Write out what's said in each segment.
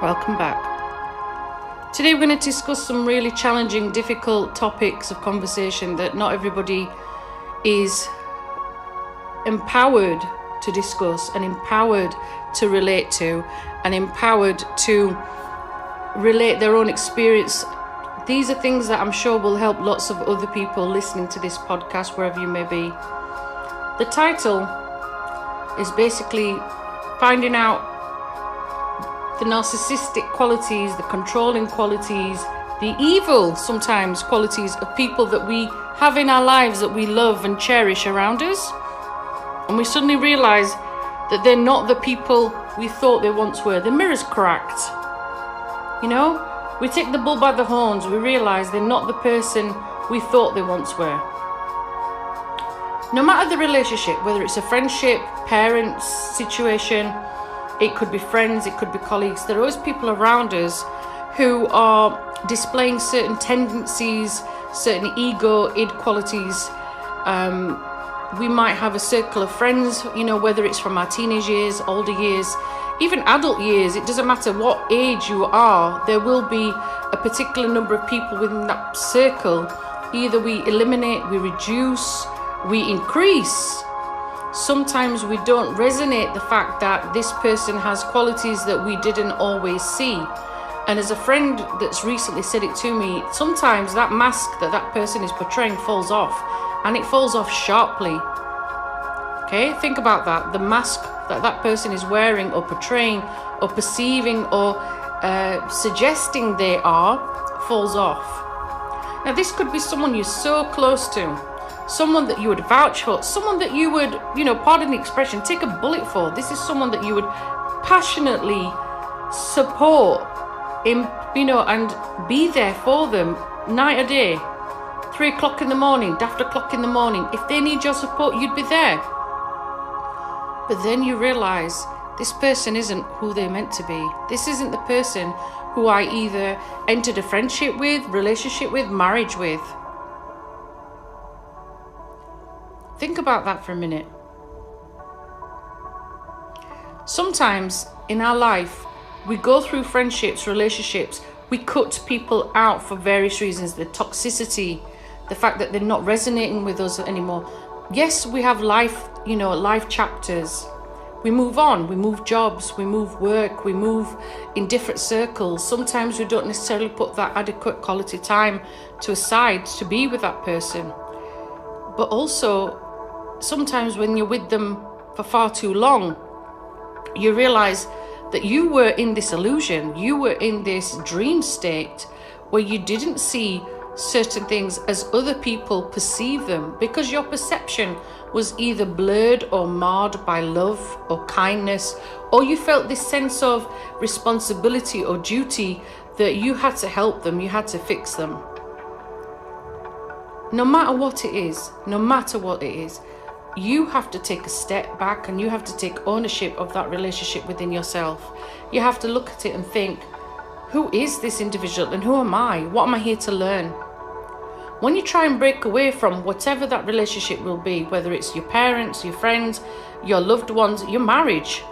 welcome back. Today we're going to discuss some really challenging, difficult topics of conversation that not everybody is empowered to discuss and empowered to relate to and empowered to relate their own experience. These are things that I'm sure will help lots of other people listening to this podcast, wherever you may be. The title is basically finding out the narcissistic qualities, the controlling qualities, the evil sometimes qualities of people that we have in our lives that we love and cherish around us. And we suddenly realize that they're not the people we thought they once were. The mirror's cracked. You know, we take the bull by the horns. We realize they're not the person we thought they once were. No matter the relationship, whether it's a friendship, parents, situation, it could be friends, it could be colleagues, there are always people around us who are displaying certain tendencies, certain ego, id qualities. We might have a circle of friends, you know, whether it's from our teenage years, older years, even adult years. It doesn't matter what age you are, there will be a particular number of people within that circle. Either we eliminate, we reduce, we increase. Sometimes we don't resonate the fact that this person has qualities that we didn't always see. And as a friend that's recently said it to me, sometimes that mask that person is portraying falls off, and it falls off sharply. Okay, think about that. The mask that person is wearing or portraying or perceiving or suggesting they are falls off. Now this could be someone you're so close to, someone that you would vouch for, someone that you would, you know, pardon the expression, take a bullet for. This is someone that you would passionately support, you know, and be there for them night or day. 3 o'clock in the morning, daft o'clock in the morning. If they need your support, you'd be there. But then you realize this person isn't who they're meant to be. This isn't the person who I either entered a friendship with, relationship with, marriage with. Think about that for a minute. Sometimes in our life, we go through friendships, relationships, we cut people out for various reasons. The toxicity, the fact that they're not resonating with us anymore. Yes, we have life, you know, life chapters. We move on, we move jobs, we move work, we move in different circles. Sometimes we don't necessarily put that adequate quality time to aside to be with that person. But also, sometimes when you're with them for far too long, you realize that you were in this illusion, you were in this dream state where you didn't see certain things as other people perceive them, because your perception was either blurred or marred by love or kindness, or you felt this sense of responsibility or duty that you had to help them, you had to fix them. No matter what it is, you have to take a step back and you have to take ownership of that relationship within yourself. You have to look at it and think, who is this individual and who am I? What am I here to learn? When you try and break away from whatever that relationship will be, whether it's your parents, your friends, your loved ones, your marriage,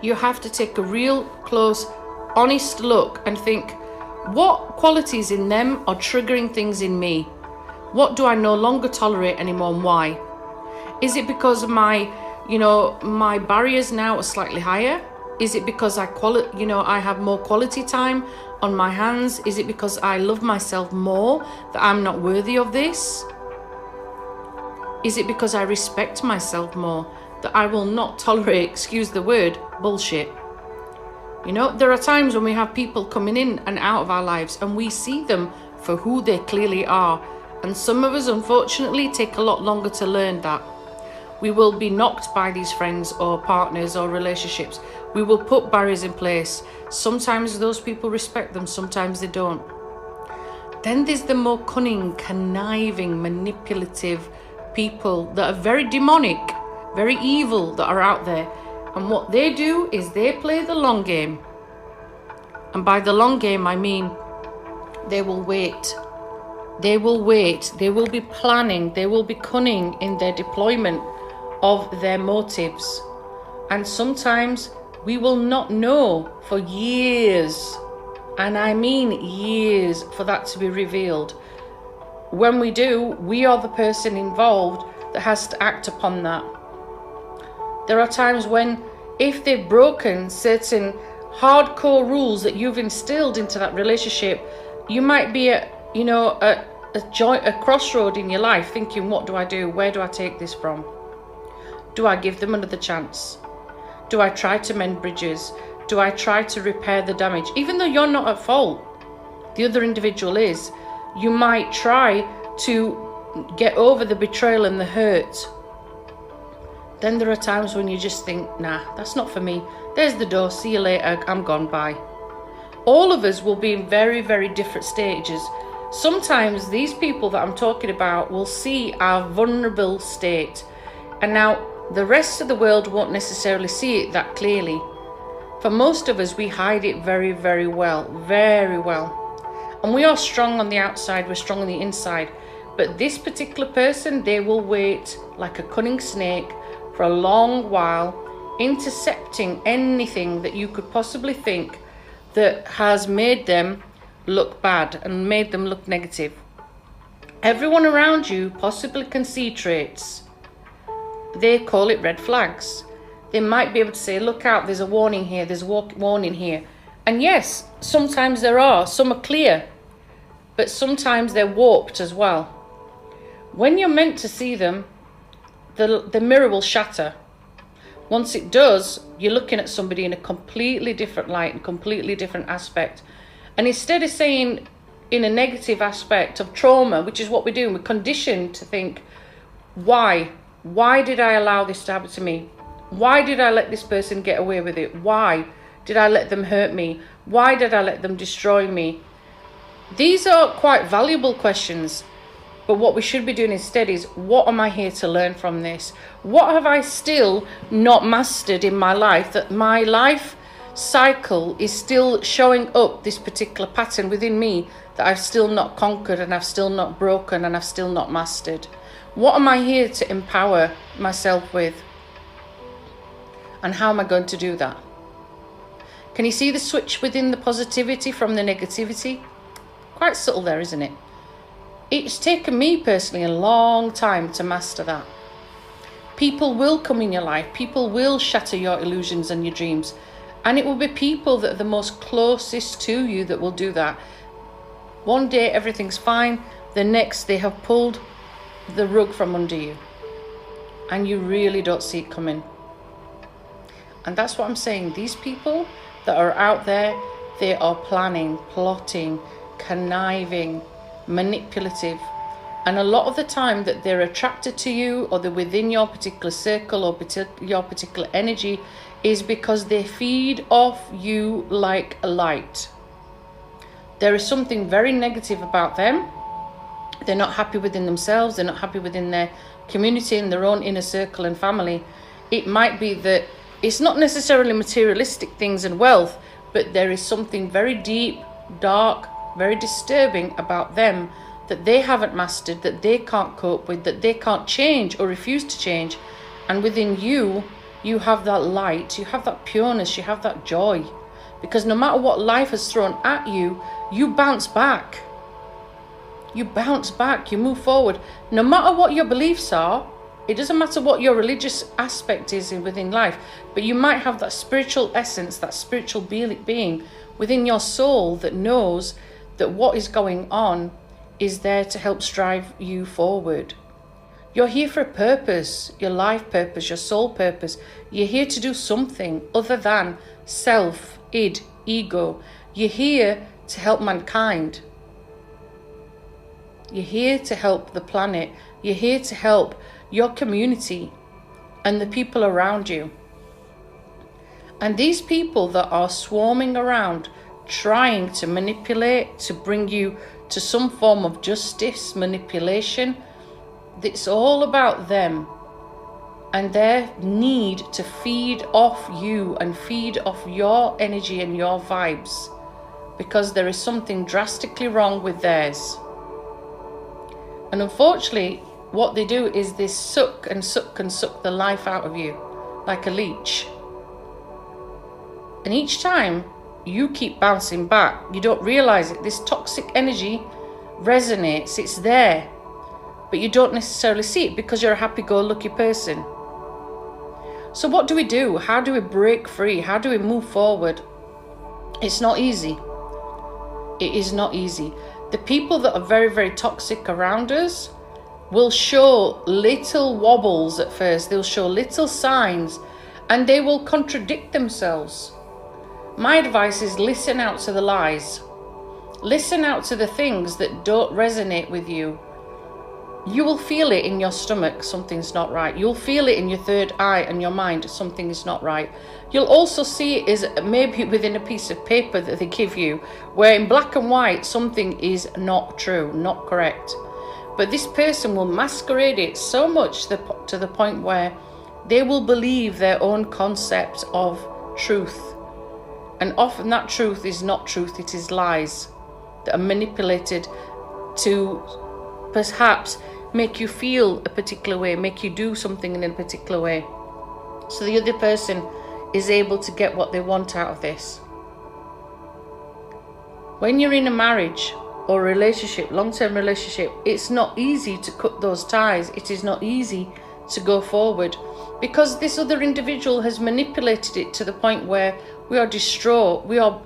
you have to take a real close, honest look and think, what qualities in them are triggering things in me? What do I no longer tolerate anymore and why? Is it because my barriers now are slightly higher? Is it because I have more quality time on my hands? Is it because I love myself more, that I'm not worthy of this? Is it because I respect myself more, that I will not tolerate, excuse the word, bullshit? You know, there are times when we have people coming in and out of our lives and we see them for who they clearly are. And some of us, unfortunately, take a lot longer to learn that. We will be knocked by these friends or partners or relationships. We will put barriers in place. Sometimes those people respect them, sometimes they don't. Then there's the more cunning, conniving, manipulative people that are very demonic, very evil, that are out there. And what they do is they play the long game. And by the long game, I mean they will wait. They will wait. They will be planning. They will be cunning in their deployment of their motives. And sometimes We will not know for years, and I mean years, for that to be revealed. When we do, we are the person involved that has to act upon that. There are times when, if they've broken certain hardcore rules that you've instilled into that relationship, you might be at a crossroad in your life, thinking, what do I do? Where do I take this from? Do I give them another chance? Do I try to mend bridges? Do I try to repair the damage? Even though you're not at fault, the other individual is. You might try to get over the betrayal and the hurt. Then there are times when you just think, nah, that's not for me. There's the door, see you later, I'm gone, bye. All of us will be in very, very different stages. Sometimes these people that I'm talking about will see our vulnerable state. And now the rest of the world won't necessarily see it that clearly. For most of us, we hide it very, very well, very well. And we are strong on the outside, we're strong on the inside. But this particular person, they will wait like a cunning snake for a long while, intercepting anything that you could possibly think that has made them look bad and made them look negative. Everyone around you possibly can see traits. They call it red flags. They might be able to say, look out, there's a warning here, there's a warning here. And yes, sometimes there are, some are clear, but sometimes they're warped as well. When you're meant to see them, the mirror will shatter. Once it does, you're looking at somebody in a completely different light and completely different aspect. And instead of saying in a negative aspect of trauma, which is what we're doing, we're conditioned to think, why? Why did I allow this to happen to me? Why did I let this person get away with it? Why did I let them hurt me? Why did I let them destroy me? These are quite valuable questions. But what we should be doing instead is, what am I here to learn from this? What have I still not mastered in my life, that my life cycle is still showing up this particular pattern within me that I've still not conquered, and I've still not broken, and I've still not mastered? What am I here to empower myself with? And how am I going to do that? Can you see the switch within the positivity from the negativity? Quite subtle there, isn't it? It's taken me personally a long time to master that. People will come in your life. People will shatter your illusions and your dreams. And it will be people that are the most closest to you that will do that. One day everything's fine. The next they have pulled the rug from under you. And you really don't see it coming. And that's what I'm saying. These people that are out there, they are planning, plotting, conniving, manipulative. And a lot of the time that they're attracted to you, or they're within your particular circle or your particular energy, is because they feed off you like a light. There is something very negative about them. They're not happy within themselves. They're not happy within their community and their own inner circle and family. It might be that it's not necessarily materialistic things and wealth, but there is something very deep, dark, very disturbing about them that they haven't mastered, that they can't cope with, that they can't change or refuse to change. And within you, you have that light, you have that pureness, you have that joy. Because no matter what life has thrown at you, you bounce back. You bounce back, you move forward. No matter what your beliefs are, it doesn't matter what your religious aspect is within life, but you might have that spiritual essence, that spiritual being within your soul that knows that what is going on is there to help strive you forward. You're here for a purpose, your life purpose, your soul purpose. You're here to do something other than self, id, ego. You're here to help mankind. You're here to help the planet. You're here to help your community and the people around you. And these people that are swarming around trying to manipulate, to bring you to some form of justice, manipulation, it's all about them and their need to feed off you and feed off your energy and your vibes, because there is something drastically wrong with theirs. And unfortunately, what they do is they suck and suck and suck the life out of you like a leech. And each time you keep bouncing back, you don't realize it. This toxic energy resonates, it's there, but you don't necessarily see it because you're a happy-go-lucky person. So what do we do? How do we break free? How do we move forward? It's not easy. It is not easy. The people that are very, very toxic around us will show little wobbles at first. They'll show little signs and they will contradict themselves. My advice is listen out to the lies. Listen out to the things that don't resonate with you. You will feel it in your stomach, something's not right. You'll feel it in your third eye and your mind, something is not right. You'll also see it as maybe within a piece of paper that they give you, where in black and white, something is not true, not correct. But this person will masquerade it so much to the point where they will believe their own concept of truth. And often that truth is not truth, it is lies that are manipulated to perhaps make you feel a particular way, make you do something in a particular way. So the other person is able to get what they want out of this. When you're in a marriage or a relationship, long-term relationship, it's not easy to cut those ties. It is not easy to go forward because this other individual has manipulated it to the point where we are distraught. We are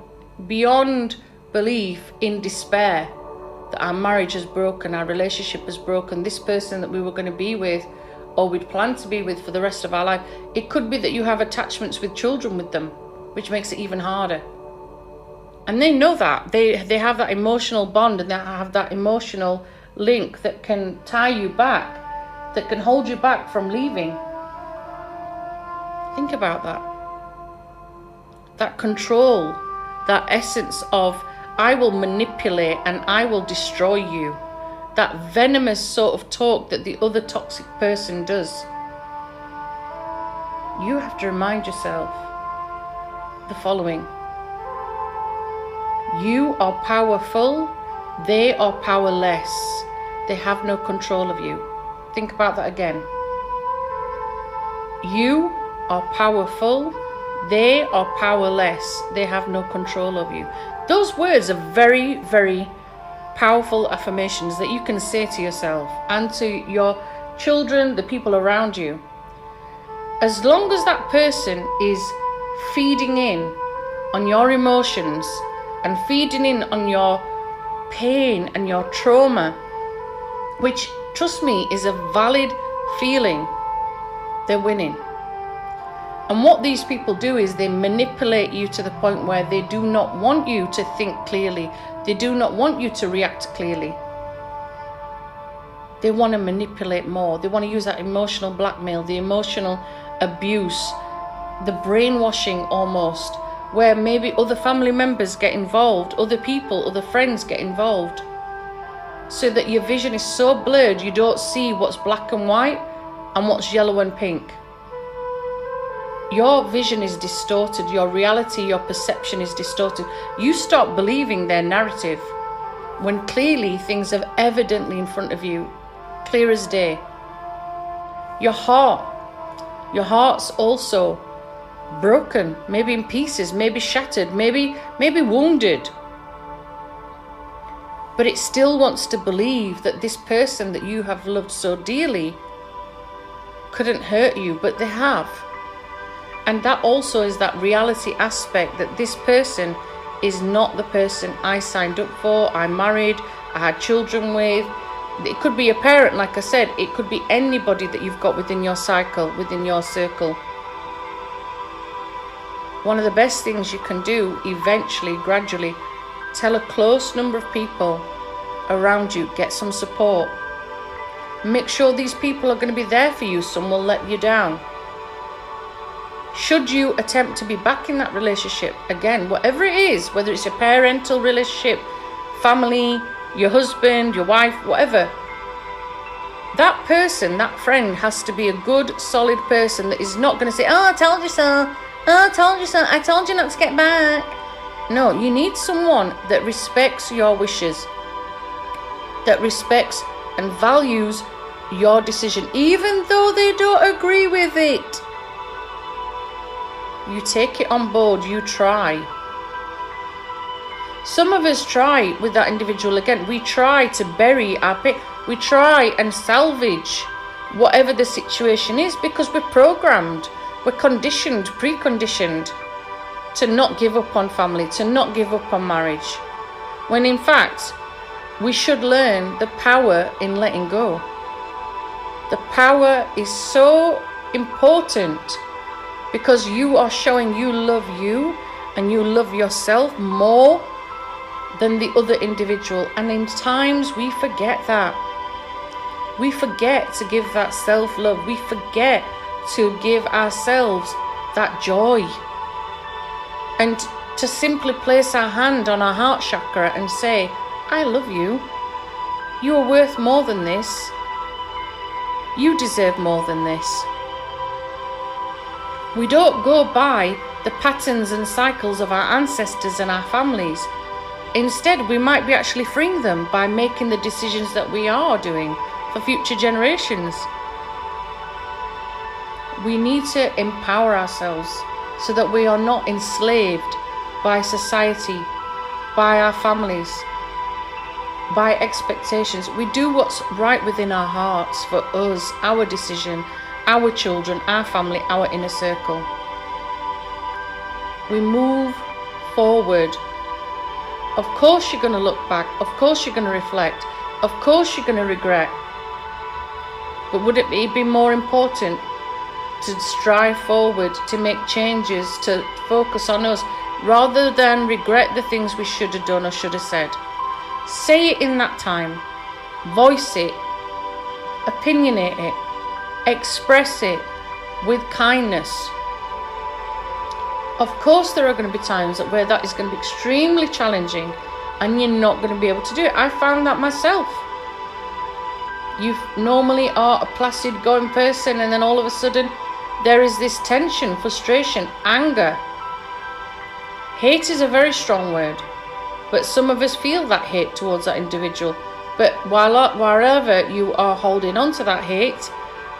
beyond belief in despair that our marriage is broken, our relationship is broken, this person that we were going to be with or we'd planned to be with for the rest of our life. It could be that you have attachments with children with them, which makes it even harder. And they know that. They have that emotional bond and they have that emotional link that can tie you back, that can hold you back from leaving. Think about that. That control, that essence of I will manipulate and I will destroy you. That venomous sort of talk that the other toxic person does. You have to remind yourself the following. You are powerful. They are powerless. They have no control of you. Think about that again. You are powerful. They are powerless. They have no control of you. Those words are very, very powerful affirmations that you can say to yourself and to your children, the people around you. As long as that person is feeding in on your emotions and feeding in on your pain and your trauma, which, trust me, is a valid feeling, they're winning. And what these people do is they manipulate you to the point where they do not want you to think clearly. They do not want you to react clearly. They want to manipulate more. They want to use that emotional blackmail, the emotional abuse, the brainwashing almost, where maybe other family members get involved, other people, other friends get involved, so that your vision is so blurred you don't see what's black and white and what's yellow and pink. Your vision is distorted, your reality, your perception is distorted. You stop believing their narrative when clearly things are evidently in front of you, clear as day. Your heart's also broken, maybe in pieces, maybe shattered, maybe wounded. But it still wants to believe that this person that you have loved so dearly couldn't hurt you, but they have. And that also is that reality aspect that this person is not the person I signed up for, I married, I had children with. It could be a parent, like I said. It could be anybody that you've got within your cycle, within your circle. One of the best things you can do eventually, gradually, tell a close number of people around you, get some support. Make sure these people are going to be there for you. Some will let you down. Should you attempt to be back in that relationship, again, whatever it is, whether it's a parental relationship, family, your husband, your wife, whatever, that person, that friend has to be a good, solid person that is not going to say, oh, I told you so, oh, I told you so, I told you not to get back. No, you need someone that respects your wishes, that respects and values your decision, even though they don't agree with it. You take it on board, you try. Some of us try with that individual again. We try to bury our pain. We try and salvage whatever the situation is because we're programmed, we're conditioned, preconditioned to not give up on family, to not give up on marriage. When in fact, we should learn the power in letting go. The power is so important because you are showing you love you and you love yourself more than the other individual. And in times we forget that. We forget to give that self-love. We forget to give ourselves that joy. And to simply place our hand on our heart chakra and say, I love you. You are worth more than this. You deserve more than this. We don't go by the patterns and cycles of our ancestors and our families. Instead, we might be actually freeing them by making the decisions that we are doing for future generations. We need to empower ourselves so that we are not enslaved by society, by our families, by expectations. We do what's right within our hearts for us, our decision, our children, our family, our inner circle. We move forward. Of course you're going to look back. Of course you're going to reflect. Of course you're going to regret. But would it be more important to strive forward, to make changes, to focus on us, rather than regret the things we should have done or should have said? Say it in that time. Voice it. Opinionate it. Express it with kindness. Of course there are going to be times where that is going to be extremely challenging and you're not going to be able to do it. I found that myself. You normally are a placid going person and then all of a sudden there is this tension, frustration, anger. Hate is a very strong word, but some of us feel that hate towards that individual. But wherever you are holding on to that hate,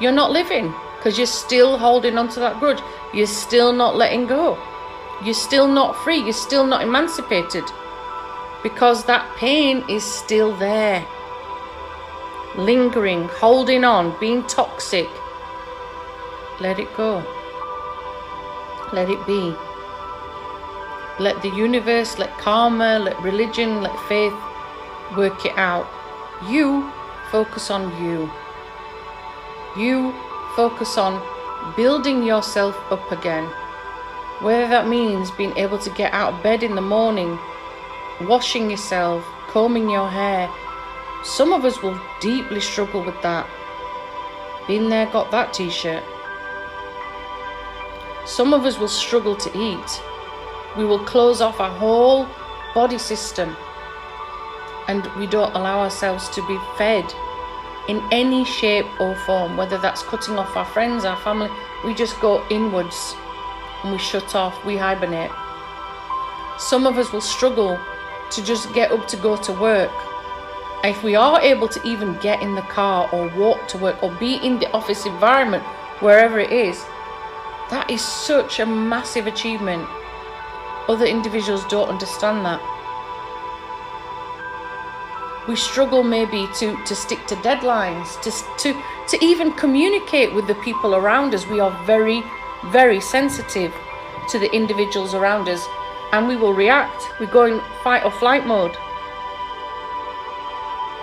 you're not living because you're still holding on to that grudge. You're still not letting go. You're still not free. You're still not emancipated because that pain is still there. Lingering, holding on, being toxic. Let it go. Let it be. Let the universe, let karma, let religion, let faith work it out. You focus on you. You focus on building yourself up again. Whether that means being able to get out of bed in the morning, washing yourself, combing your hair. Some of us will deeply struggle with that. Been there, got that t-shirt. Some of us will struggle to eat. We will close off our whole body system and we don't allow ourselves to be fed in any shape or form, whether that's cutting off our friends, our family. We just go inwards and we shut off, we hibernate. Some of us will struggle to just get up to go to work. If we are able to even get in the car or walk to work or be in the office environment, wherever it is, that is such a massive achievement. Other individuals don't understand that. We struggle maybe to stick to deadlines, to even communicate with the people around us. We are very, very sensitive to the individuals around us and we will react. We go in fight or flight mode.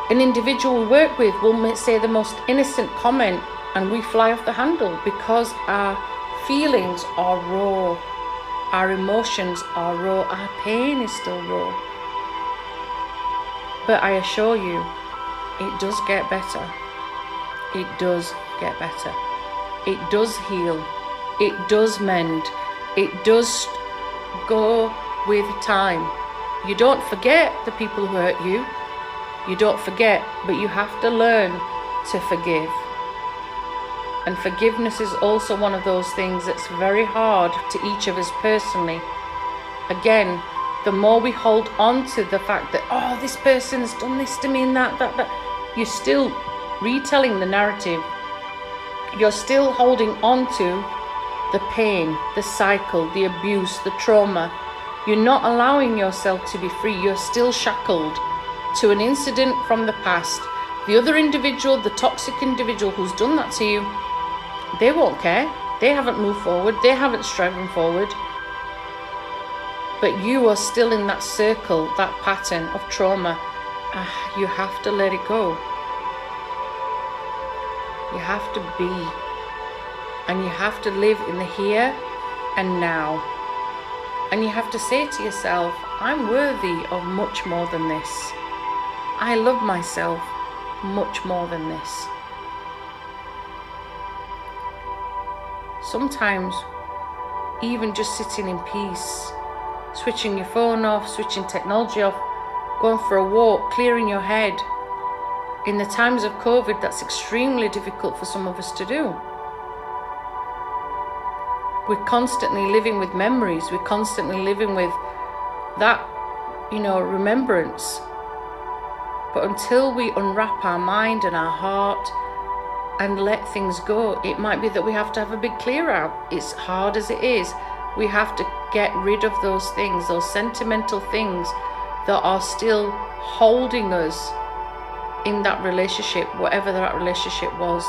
An individual we work with will say the most innocent comment and we fly off the handle because our feelings are raw. Our emotions are raw. Our pain is still raw. But I assure you, it does get better. It does get better. It does heal. It does mend. It does go with time. You don't forget the people who hurt you. You don't forget, but you have to learn to forgive. And forgiveness is also one of those things that's very hard to each of us personally. Again, the more we hold on to the fact that, oh, this person's done this to me and that, you're still retelling the narrative. You're still holding on to the pain, the cycle, the abuse, the trauma. You're not allowing yourself to be free. You're still shackled to an incident from the past. The other individual, the toxic individual who's done that to you, they won't care. They haven't moved forward. They haven't striven forward. But you are still in that circle, that pattern of trauma. You have to let it go. You have to be. And you have to live in the here and now. And you have to say to yourself, I'm worthy of much more than this. I love myself much more than this. Sometimes, even just sitting in peace, switching your phone off, switching technology off, going for a walk, clearing your head. In the times of COVID, that's extremely difficult for some of us to do. We're constantly living with memories. We're constantly living with that, remembrance. But until we unwrap our mind and our heart and let things go, it might be that we have to have a big clear out. It's hard as it is. We have to get rid of those things, those sentimental things that are still holding us in that relationship, whatever that relationship was.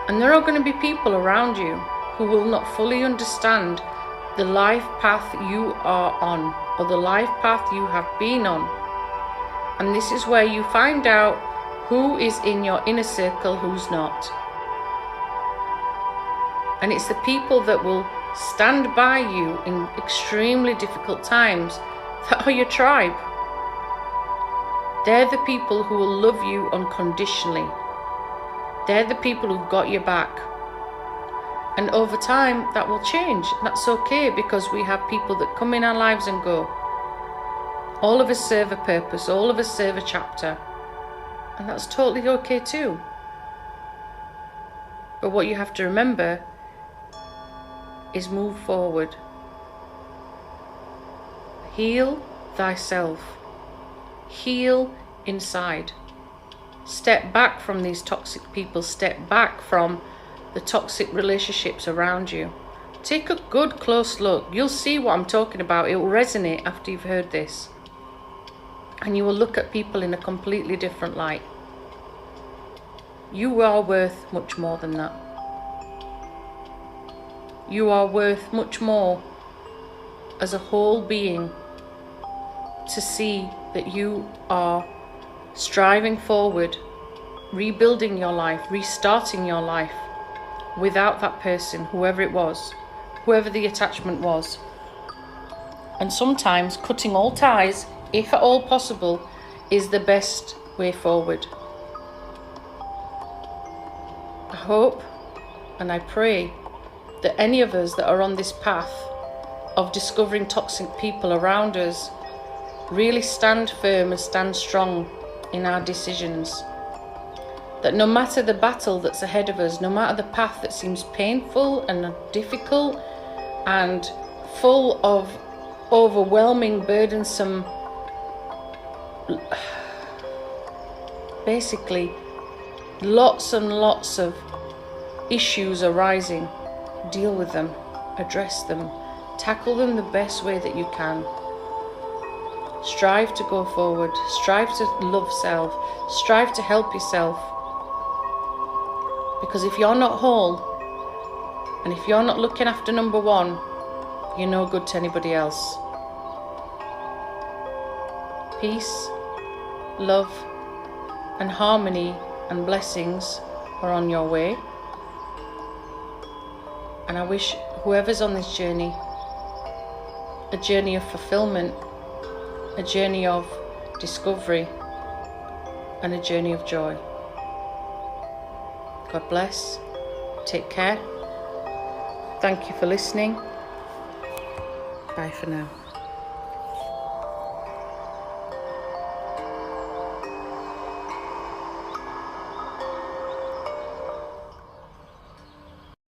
And there are going to be people around you who will not fully understand the life path you are on, or the life path you have been on. And this is where you find out who is in your inner circle, who's not. And it's the people that will stand by you in extremely difficult times that are your tribe. They're the people who will love you unconditionally. They're the people who've got your back. And over time, that will change. That's okay, because we have people that come in our lives and go. All of us serve a purpose. All of us serve a chapter. And that's totally okay too. But what you have to remember is move forward. Heal thyself. Heal inside. Step back from these toxic people. Step back from the toxic relationships around you. Take a good close look. You'll see what I'm talking about. It will resonate after you've heard this. And you will look at people in a completely different light. You are worth much more than that. You are worth much more as a whole being, to see that you are striving forward, rebuilding your life, restarting your life without that person, whoever it was, whoever the attachment was. And sometimes cutting all ties, if at all possible, is the best way forward. I hope and I pray that any of us that are on this path of discovering toxic people around us really stand firm and stand strong in our decisions. That no matter the battle that's ahead of us, no matter the path that seems painful and difficult and full of overwhelming, burdensome, basically lots and lots of issues arising, deal with them, address them, tackle them the best way that you can. Strive to go forward, strive to love self, strive to help yourself. Because if you're not whole, and if you're not looking after number one, you're no good to anybody else. Peace, love, and harmony and blessings are on your way. And I wish whoever's on this journey, a journey of fulfillment, a journey of discovery, and a journey of joy. God bless. Take care. Thank you for listening. Bye for now.